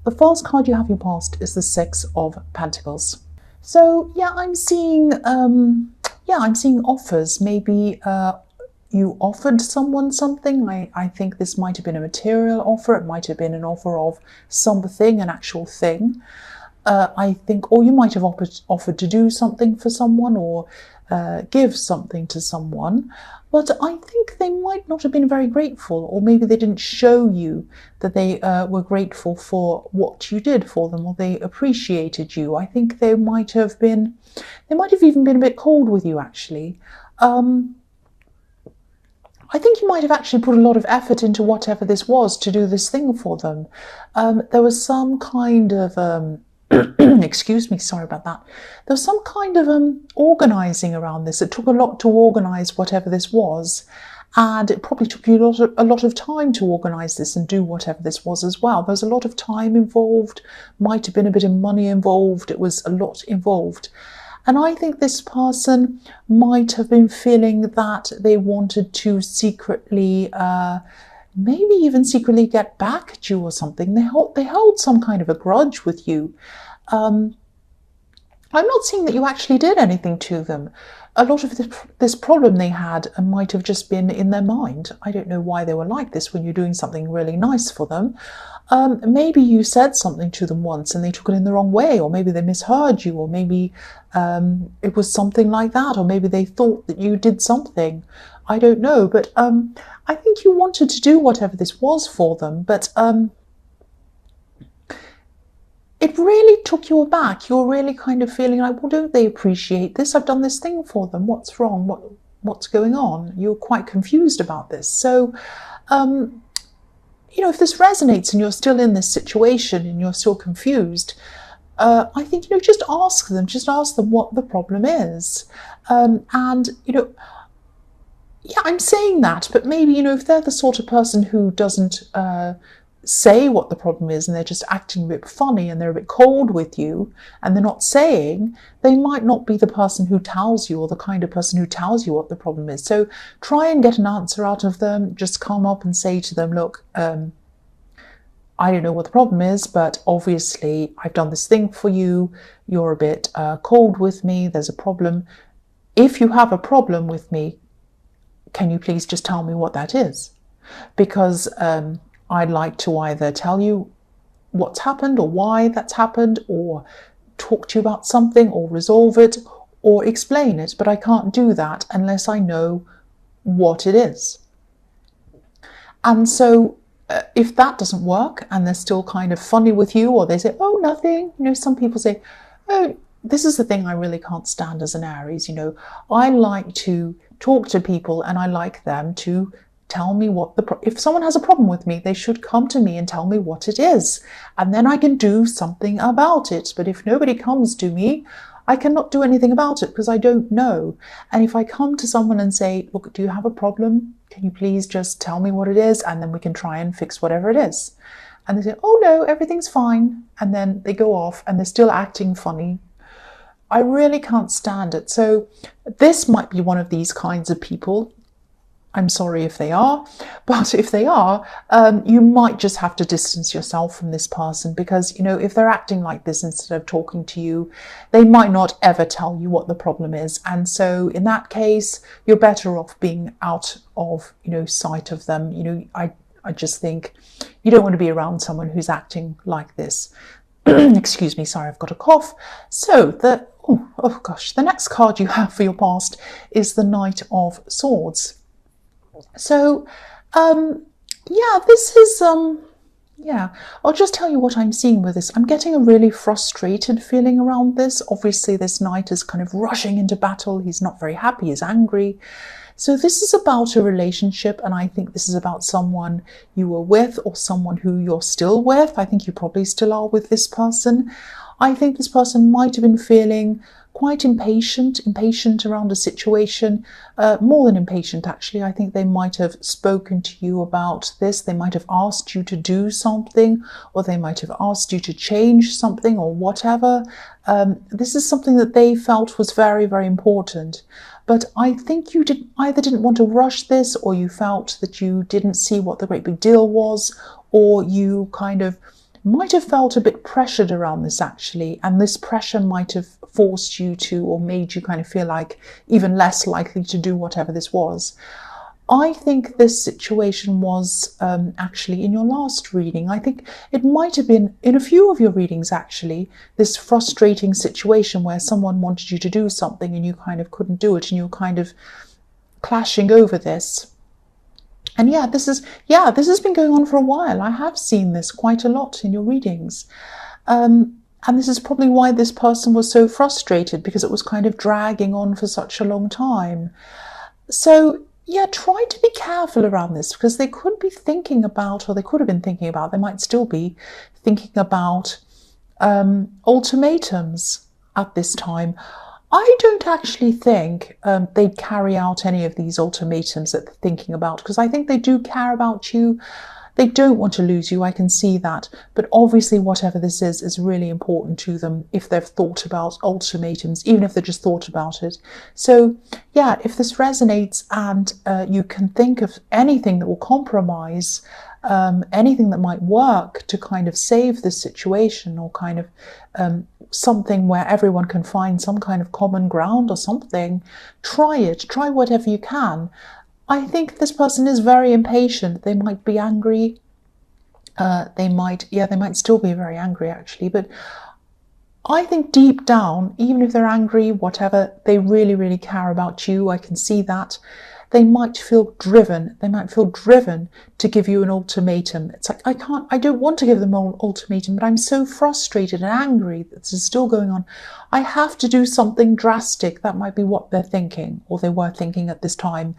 The first card you have in your past is the Six of Pentacles. So yeah, I'm seeing offers. Maybe you offered someone something. I think this might have been a material offer. It might have been an offer of something, an actual thing. I think, or you might have offered to do something for someone, or give something to someone. But I think they might not have been very grateful, or maybe they didn't show you that they were grateful for what you did for them, or they appreciated you. I think they might have even been a bit cold with you, actually. I think you might have actually put a lot of effort into whatever this was to do this thing for them. There was some kind of excuse me, sorry about that. There was some kind of organising around this. It took a lot to organise whatever this was, and it probably took you a lot of time to organise this and do whatever this was as well. There was a lot of time involved, might have been a bit of money involved. It was a lot involved. And I think this person might have been feeling that they wanted to secretly, maybe even secretly get back at you or something. They held some kind of a grudge with you. I'm not seeing that you actually did anything to them. A lot of this problem they had might have just been in their mind. I don't know why they were like this when you're doing something really nice for them. Maybe you said something to them once and they took it in the wrong way, or maybe they misheard you, or maybe it was something like that, or maybe they thought that you did something. I don't know, but I think you wanted to do whatever this was for them, but it really took you aback. You're really kind of feeling like, well, don't they appreciate this? I've done this thing for them. What's wrong? What's going on? You're quite confused about this. So, if this resonates and you're still in this situation and you're still confused, I think, just ask them what the problem is. Yeah, I'm saying that, but maybe, if they're the sort of person who doesn't say what the problem is and they're just acting a bit funny and they're a bit cold with you and they're not saying, they might not be the person who tells you, or the kind of person who tells you what the problem is. So try and get an answer out of them. Just come up and say to them, look, I don't know what the problem is, but obviously I've done this thing for you. You're a bit cold with me. There's a problem. If you have a problem with me, can you please just tell me what that is? Because I'd like to either tell you what's happened or why that's happened, or talk to you about something, or resolve it, or explain it. But I can't do that unless I know what it is. And so if that doesn't work and they're still kind of funny with you, or they say, oh, nothing. Some people say, oh, this is the thing I really can't stand as an Aries. I like to talk to people and I like them to tell me if someone has a problem with me, they should come to me and tell me what it is. And then I can do something about it. But if nobody comes to me, I cannot do anything about it because I don't know. And if I come to someone and say, look, do you have a problem? Can you please just tell me what it is? And then we can try and fix whatever it is. And they say, oh no, everything's fine. And then they go off and they're still acting funny. I really can't stand it. So this might be one of these kinds of people. I'm sorry if they are, but if they are, you might just have to distance yourself from this person, because, if they're acting like this instead of talking to you, they might not ever tell you what the problem is. And so in that case, you're better off being out of, sight of them. I just think you don't want to be around someone who's acting like this. Excuse me, sorry, I've got a cough. So the next card you have for your past is the Knight of Swords. So, this is, I'll just tell you what I'm seeing with this. I'm getting a really frustrated feeling around this. Obviously, this knight is kind of rushing into battle. He's not very happy, he's angry. So this is about a relationship, and I think this is about someone you were with or someone who you're still with. I think you probably still are with this person. I think this person might have been feeling quite impatient around a situation, more than impatient actually. I think they might have spoken to you about this. They might have asked you to do something, or they might have asked you to change something or whatever. This is something that they felt was very, very important. But I think you either didn't want to rush this, or you felt that you didn't see what the great big deal was, or you kind of might have felt a bit pressured around this actually, and this pressure might have forced you to, or made you kind of feel like even less likely to do whatever this was. I think this situation was actually in your last reading. I think it might have been in a few of your readings actually, this frustrating situation where someone wanted you to do something and you kind of couldn't do it, and you're kind of clashing over this. And this has been going on for a while. I have seen this quite a lot in your readings. And this is probably why this person was so frustrated, because it was kind of dragging on for such a long time. So try to be careful around this, because they could be thinking about, or they could have been thinking about, they might still be thinking about ultimatums at this time. I don't actually think they'd carry out any of these ultimatums that they're thinking about, because I think they do care about you. They don't want to lose you, I can see that. But obviously whatever this is really important to them if they've thought about ultimatums, even if they just thought about it. So if this resonates and you can think of anything that will compromise, anything that might work to kind of save this situation, or kind of something where everyone can find some kind of common ground or something, try it. Try whatever you can. I think this person is very impatient. They might be angry. They might still be very angry actually. But I think deep down, even if they're angry, whatever, they really, really care about you. I can see that. They might feel driven. They might feel driven to give you an ultimatum. It's like, I don't want to give them an ultimatum, but I'm so frustrated and angry that this is still going on. I have to do something drastic. That might be what they're thinking, or they were thinking at this time.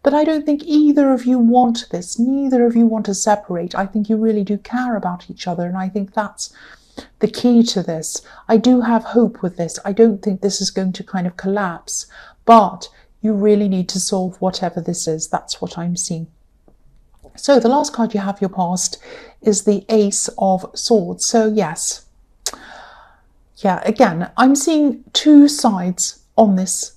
But I don't think either of you want this. Neither of you want to separate. I think you really do care about each other. And I think that's the key to this. I do have hope with this. I don't think this is going to kind of collapse, but you really need to solve whatever this is. That's what I'm seeing. So the last card you have, your past, is the Ace of Swords. So yes, again, I'm seeing two sides on this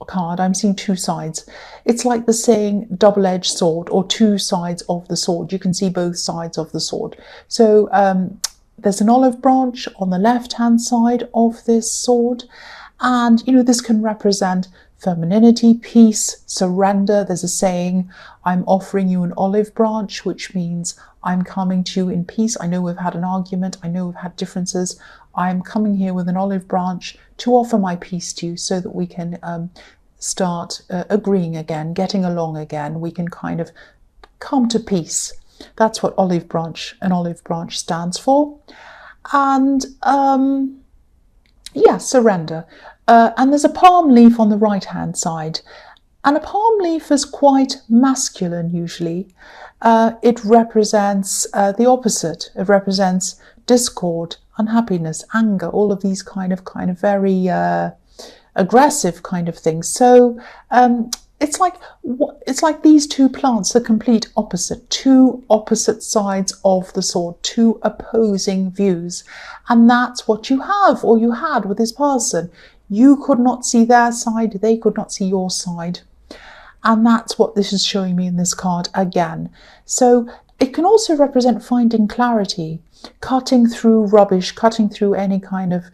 card. I'm seeing two sides. It's like the saying double-edged sword, or two sides of the sword. You can see both sides of the sword. So there's an olive branch on the left-hand side of this sword. And, this can represent femininity, peace, surrender. There's a saying, I'm offering you an olive branch, which means I'm coming to you in peace. I know we've had an argument. I know we've had differences. I'm coming here with an olive branch to offer my peace to you, so that we can start agreeing again, getting along again. We can kind of come to peace. That's what an olive branch stands for. And surrender. And there's a palm leaf on the right hand side, and a palm leaf is quite masculine usually. It represents the opposite. It represents discord, unhappiness, anger, all of these kind of very aggressive kind of things. So it's like these two plants, the complete opposite, two opposite sides of the sword, two opposing views. And that's what you have, or you had, with this person. You could not see their side, they could not see your side. And that's what this is showing me in this card again. So it can also represent finding clarity, cutting through rubbish, cutting through any kind of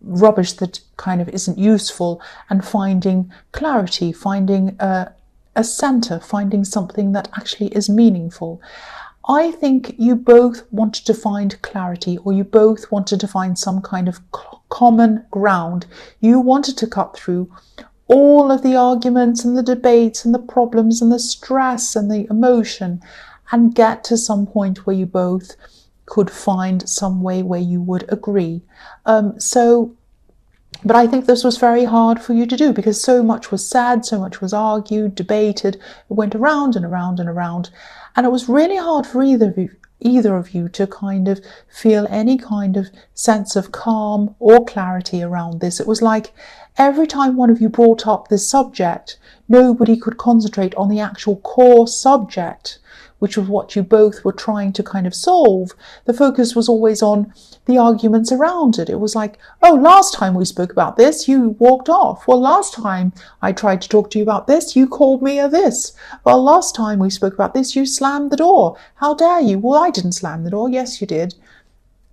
rubbish that kind of isn't useful, and finding clarity, finding a center, finding something that actually is meaningful. I think you both wanted to find clarity, or you both wanted to find some kind of common ground. You wanted to cut through all of the arguments and the debates and the problems and the stress and the emotion, and get to some point where you both could find some way where you would agree. But I think this was very hard for you to do, because so much was said, so much was argued, debated, it went around and around and around. And it was really hard for either of you to kind of feel any kind of sense of calm or clarity around this. It was like every time one of you brought up this subject, nobody could concentrate on the actual core subject, which was what you both were trying to kind of solve, the focus was always on the arguments around it. It was like, oh, last time we spoke about this, you walked off. Well, last time I tried to talk to you about this, you called me a this. Well, last time we spoke about this, you slammed the door. How dare you? Well, I didn't slam the door. Yes, you did.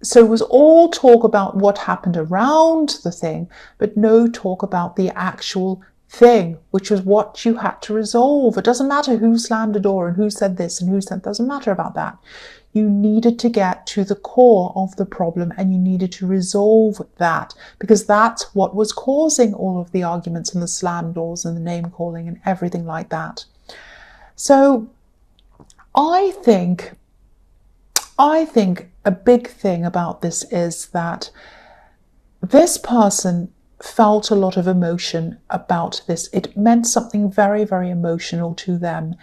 So it was all talk about what happened around the thing, but no talk about the actual thing, which was what you had to resolve. It doesn't matter who slammed the door and who said this and who said, doesn't matter about that. You needed to get to the core of the problem and you needed to resolve that, because that's what was causing all of the arguments and the slam doors and the name calling and everything like that. So I think a big thing about this is that this person felt a lot of emotion about this. It meant something very, very emotional to them.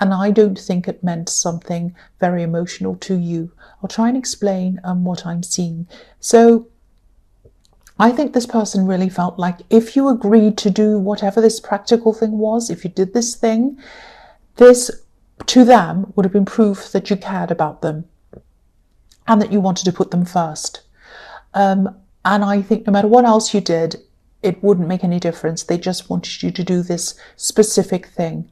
And I don't think it meant something very emotional to you. I'll try and explain what I'm seeing. So I think this person really felt like if you agreed to do whatever this practical thing was, if you did this thing, this to them would have been proof that you cared about them and that you wanted to put them first. And I think no matter what else you did, it wouldn't make any difference. They just wanted you to do this specific thing.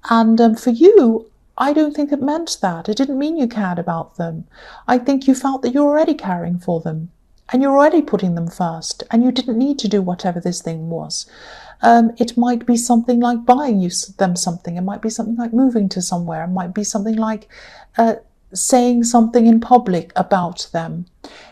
And for you, I don't think it meant that. It didn't mean you cared about them. I think you felt that you're already caring for them and you're already putting them first and you didn't need to do whatever this thing was. It might be something like buying them something. It might be something like moving to somewhere. It might be something like saying something in public about them.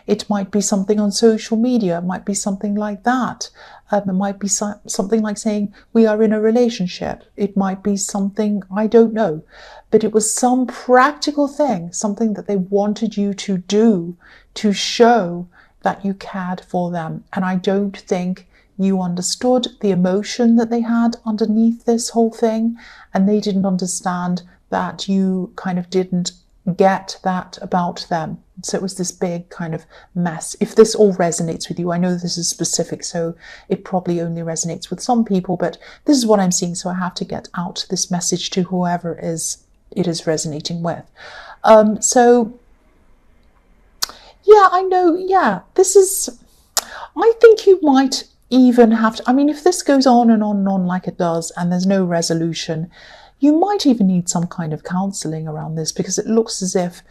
It might be something on social media. It might be something like that. It might be something like saying we are in a relationship. It might be something, I don't know, but it was some practical thing, something that they wanted you to do to show that you cared for them. And I don't think you understood the emotion that they had underneath this whole thing, and they didn't understand that you kind of didn't get that about them. So it was this big kind of mess. If this all resonates with you, I know this is specific, so it probably only resonates with some people, but this is what I'm seeing, so I have to get out this message to whoever it is resonating with. So yeah, I know, yeah, this is, I think you might even have to, I mean, if this goes on and on and on like it does, and there's no resolution, you might even need some kind of counselling around this, because it looks as if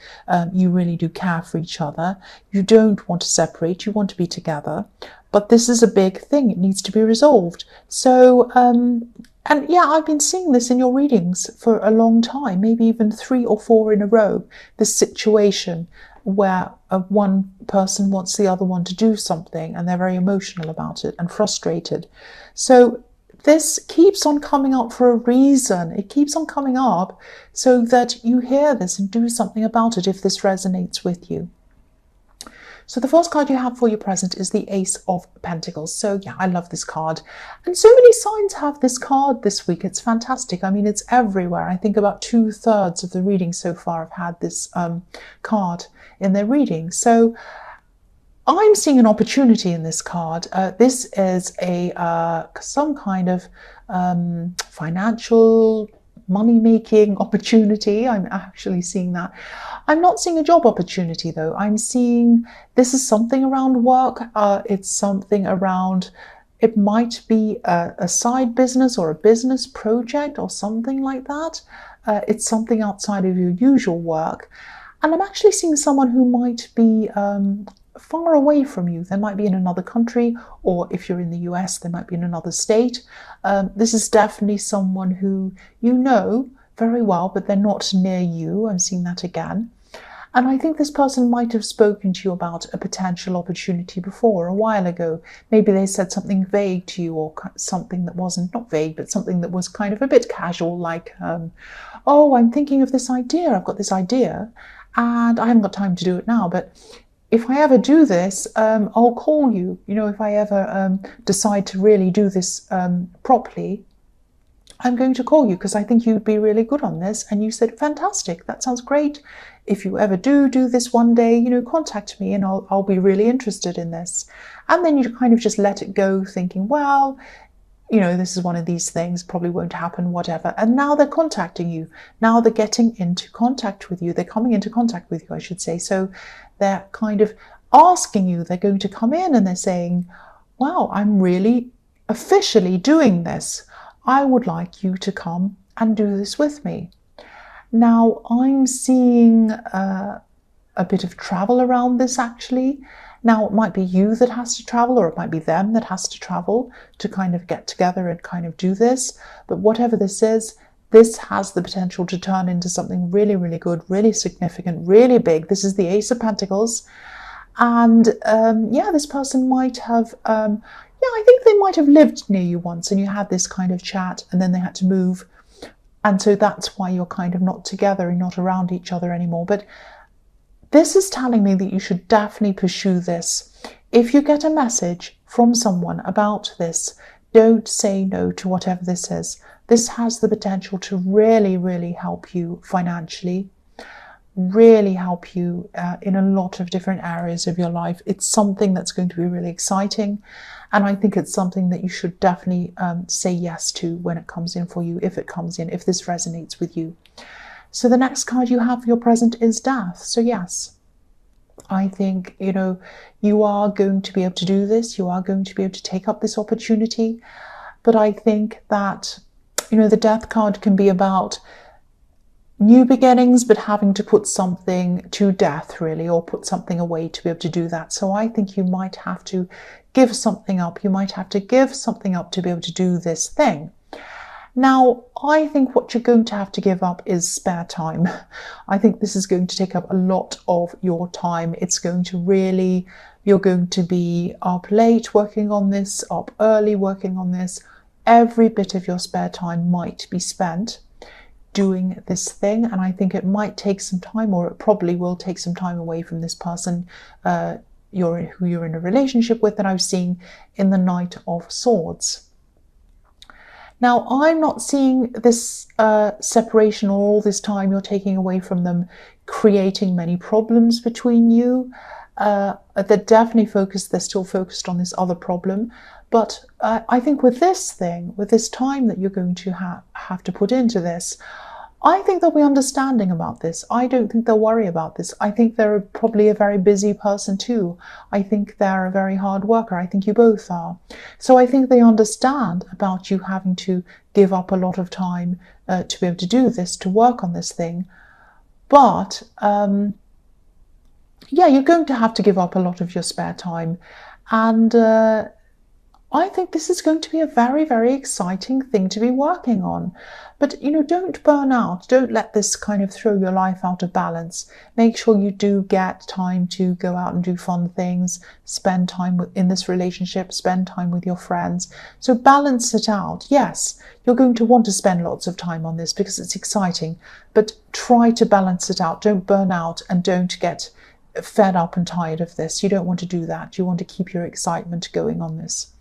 you really do care for each other. You don't want to separate, you want to be together, but this is a big thing. It needs to be resolved. So, and yeah, I've been seeing this in your readings for a long time, maybe even 3 or 4 in a row, this situation where one person wants the other one to do something and they're very emotional about it and frustrated. So this keeps on coming up for a reason. It keeps on coming up so that you hear this and do something about it if this resonates with you. So the first card you have for your present is the Ace of Pentacles. So yeah, I love this card. And so many signs have this card this week. It's fantastic. I mean, it's everywhere. I think about 2/3 of the readings so far have had this card in their reading. So I'm seeing an opportunity in this card. This is some kind of financial money-making opportunity. I'm actually seeing that. I'm not seeing a job opportunity though. I'm seeing this is something around work. It's something around, it might be a side business or a business project or something like that. It's something outside of your usual work. And I'm actually seeing someone who might be far away from you. They might be in another country, or if you're in the US, they might be in another state. This is definitely someone who you know very well, but they're not near you. I'm seeing that again. And I think this person might have spoken to you about a potential opportunity before, a while ago. Maybe they said something vague to you, or something that wasn't, not vague, but something that was kind of a bit casual, like, oh, I'm thinking of this idea. I've got this idea and I haven't got time to do it now, but if I ever do this, I'll call you. You know, if I ever decide to really do this properly, I'm going to call you because I think you'd be really good on this. And you said, fantastic, that sounds great. If you ever do this one day, you know, contact me and I'll be really interested in this. And then you kind of just let it go thinking, well, this is one of these things, probably won't happen, whatever. And now they're contacting you. Now they're getting into contact with you. They're coming into contact with you, I should say. So they're kind of asking you, they're going to come in and they're saying, wow, I'm really officially doing this. I would like you to come and do this with me. Now, I'm seeing a bit of travel around this, actually. Now, it might be you that has to travel, or it might be them that has to travel to kind of get together and kind of do this. But whatever this is, this has the potential to turn into something really, really good, really significant, really big. This is the Ace of Pentacles. And this person might have, I think they might have lived near you once and you had this kind of chat and then they had to move. And so that's why you're kind of not together and not around each other anymore. But this is telling me that you should definitely pursue this. If you get a message from someone about this, don't say no to whatever this is. This has the potential to really, really help you financially, really help you in a lot of different areas of your life. It's something that's going to be really exciting. And I think it's something that you should definitely say yes to when it comes in for you, if it comes in, if this resonates with you. So the next card you have for your present is Death. So yes, I think, you are going to be able to do this. You are going to be able to take up this opportunity. But I think that, the Death card can be about new beginnings, but having to put something to death, really, or put something away to be able to do that. So I think you might have to give something up. You might have to give something up to be able to do this thing. Now, I think what you're going to have to give up is spare time. I think this is going to take up a lot of your time. It's going to really, you're going to be up late working on this, up early working on this. Every bit of your spare time might be spent doing this thing. And I think it might take some time, or it probably will take some time away from this person who you're in a relationship with, that I've seen in the Knight of Swords. Now, I'm not seeing this separation or all this time you're taking away from them creating many problems between you. They're definitely focused, they're still focused on this other problem. But I think with this thing, with this time that you're going to have to put into this, I think they'll be understanding about this. I don't think they'll worry about this. I think they're probably a very busy person too. I think they're a very hard worker. I think you both are. So I think they understand about you having to give up a lot of time to be able to do this, to work on this thing. But you're going to have to give up a lot of your spare time. And I think this is going to be a very, very exciting thing to be working on. But, don't burn out. Don't let this kind of throw your life out of balance. Make sure you do get time to go out and do fun things, spend time in this relationship, spend time with your friends. So balance it out. Yes, you're going to want to spend lots of time on this because it's exciting, but try to balance it out. Don't burn out and don't get fed up and tired of this. You don't want to do that. You want to keep your excitement going on this.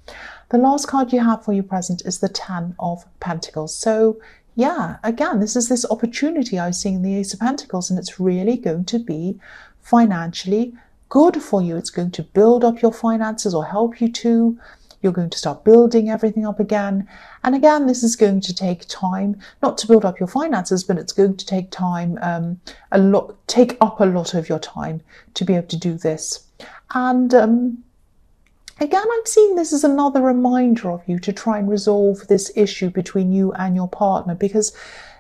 The last card you have for your present is the Ten of Pentacles. So yeah, again, this is this opportunity I was seeing in the Ace of Pentacles, and it's really going to be financially good for you. It's going to build up your finances or help you to. You're going to start building everything up again. And again, this is going to take time, not to build up your finances, but it's going to take time, take up a lot of your time to be able to do this. And again, I'm seeing this as another reminder of you to try and resolve this issue between you and your partner. Because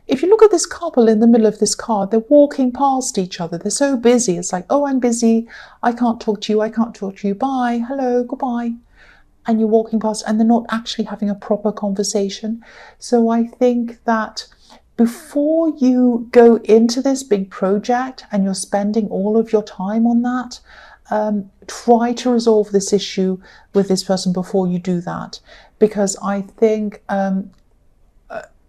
if you look at this couple in the middle of this card, they're walking past each other. They're so busy. It's like, oh, I'm busy. I can't talk to you. I can't talk to you. Bye. Hello. Goodbye. And you're walking past and they're not actually having a proper conversation. So I think that before you go into this big project and you're spending all of your time on that, try to resolve this issue with this person before you do that. Because I think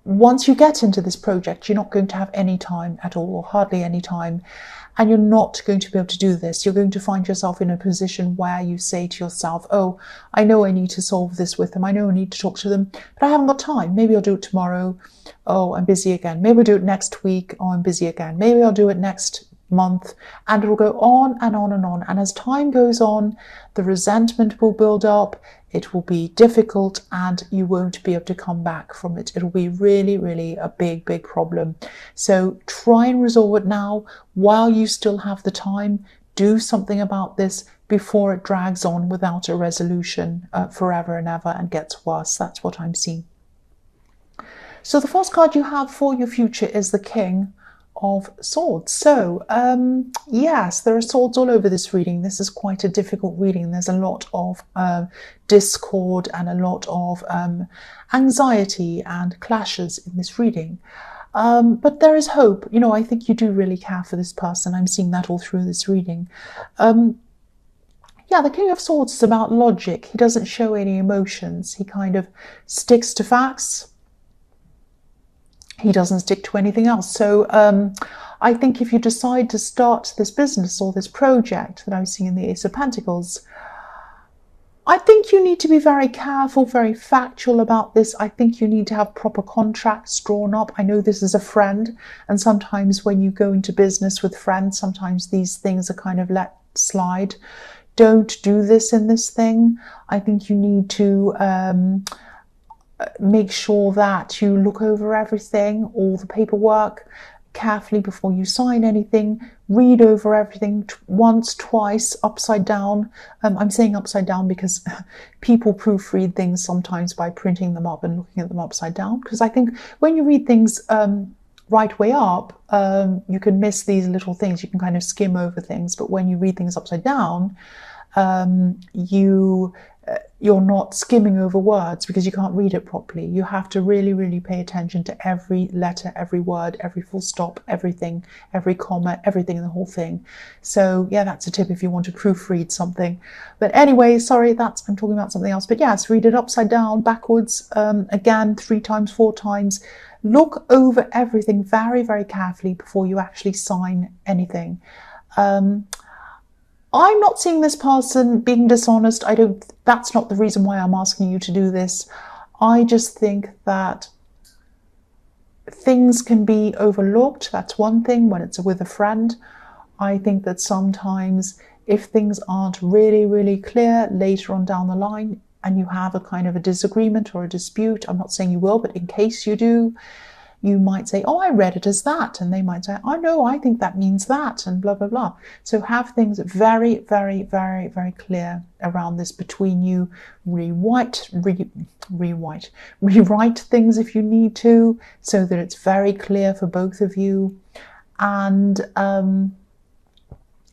once you get into this project, you're not going to have any time at all, or hardly any time. And you're not going to be able to do this. You're going to find yourself in a position where you say to yourself, oh, I know I need to solve this with them. I know I need to talk to them, but I haven't got time. Maybe I'll do it tomorrow. Oh, I'm busy again. Maybe I'll do it next week. Oh, I'm busy again. Maybe I'll do it next month, and it will go on and on and on. And as time goes on, the resentment will build up, it will be difficult, and you won't be able to come back from it. It'll be really, really a big, big problem. So try and resolve it now while you still have the time. Do something about this before it drags on without a resolution forever and ever and gets worse. That's what I'm seeing. So the first card you have for your future is the King of Swords. So yes, there are swords all over this reading. This is quite a difficult reading. There's a lot of discord and a lot of anxiety and clashes in this reading. But there is hope. You know, I think you do really care for this person. I'm seeing that all through this reading. Yeah, the King of Swords is about logic. He doesn't show any emotions. He kind of sticks to facts. He doesn't stick to anything else. So I think if you decide to start this business or this project that I'm seeing in the Ace of Pentacles, I think you need to be very careful, very factual about this. I think you need to have proper contracts drawn up. I know this is a friend, and sometimes when you go into business with friends, sometimes these things are kind of let slide. Don't do this in this thing. I think you need to make sure that you look over everything, all the paperwork carefully before you sign anything. Read over everything once, twice, upside down. I'm saying upside down because people proofread things sometimes by printing them up and looking at them upside down, because I think when you read things right way up, you can miss these little things. You can kind of skim over things, but when you read things upside down, you're not skimming over words because you can't read it properly. You have to really, really pay attention to every letter, every word, every full stop, everything, every comma, everything in the whole thing. So yeah, that's a tip if you want to proofread something. But anyway, sorry, I'm talking about something else. But yes, read it upside down, backwards, again, 3 times, 4 times. Look over everything very, very carefully before you actually sign anything. I'm not seeing this person being dishonest. That's not the reason why I'm asking you to do this. I just think that things can be overlooked. That's one thing when it's with a friend. I think that sometimes if things aren't really, really clear later on down the line and you have a kind of a disagreement or a dispute, I'm not saying you will, but in case you do, you might say, oh, I read it as that. And they might say, oh, no, I think that means that, and blah, blah, blah. So have things very, very, very, very clear around this between you. Rewrite things if you need to, so that it's very clear for both of you. And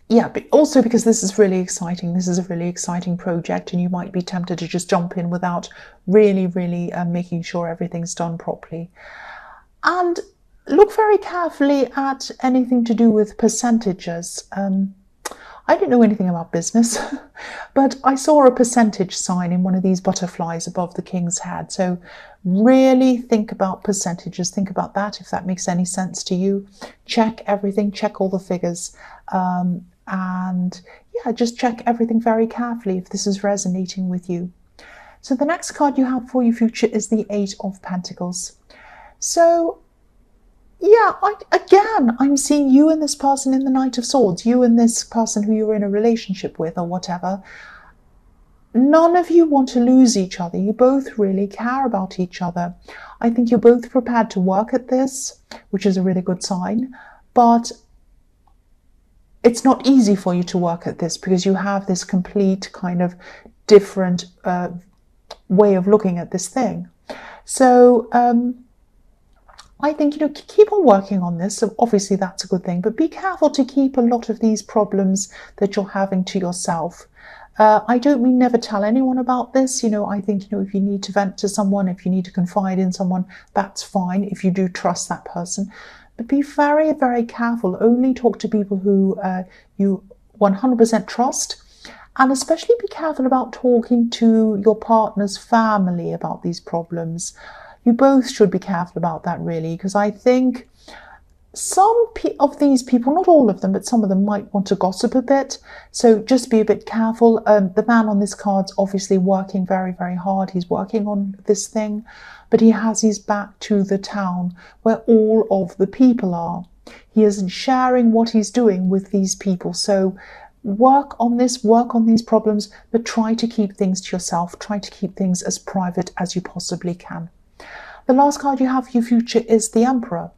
yeah, but also because this is really exciting. This is a really exciting project, and you might be tempted to just jump in without really, really making sure everything's done properly. And look very carefully at anything to do with percentages. I don't know anything about business, but I saw a percentage sign in one of these butterflies above the king's head. So really think about percentages. Think about that, if that makes any sense to you. Check everything, check all the figures. And yeah, just check everything very carefully if this is resonating with you. So the next card you have for your future is the 8 of Pentacles. So, yeah, again, I'm seeing you and this person in the Knight of Swords, you and this person who you're in a relationship with or whatever. None of you want to lose each other. You both really care about each other. I think you're both prepared to work at this, which is a really good sign. But it's not easy for you to work at this because you have this complete kind of different way of looking at this thing. So, I think, you know, keep on working on this. So obviously that's a good thing, but be careful to keep a lot of these problems that you're having to yourself. I don't mean never tell anyone about this. You know, I think, you know, if you need to vent to someone, if you need to confide in someone, that's fine if you do trust that person. But be very, very careful. Only talk to people who you 100% trust. And especially be careful about talking to your partner's family about these problems. You both should be careful about that, really, because I think some of these people, not all of them, but some of them might want to gossip a bit. So just be a bit careful. The man on this card's obviously working very, very hard. He's working on this thing, but he has his back to the town where all of the people are. He isn't sharing what he's doing with these people. So work on this, work on these problems, but try to keep things to yourself. Try to keep things as private as you possibly can. The last card you have for your future is the Emperor.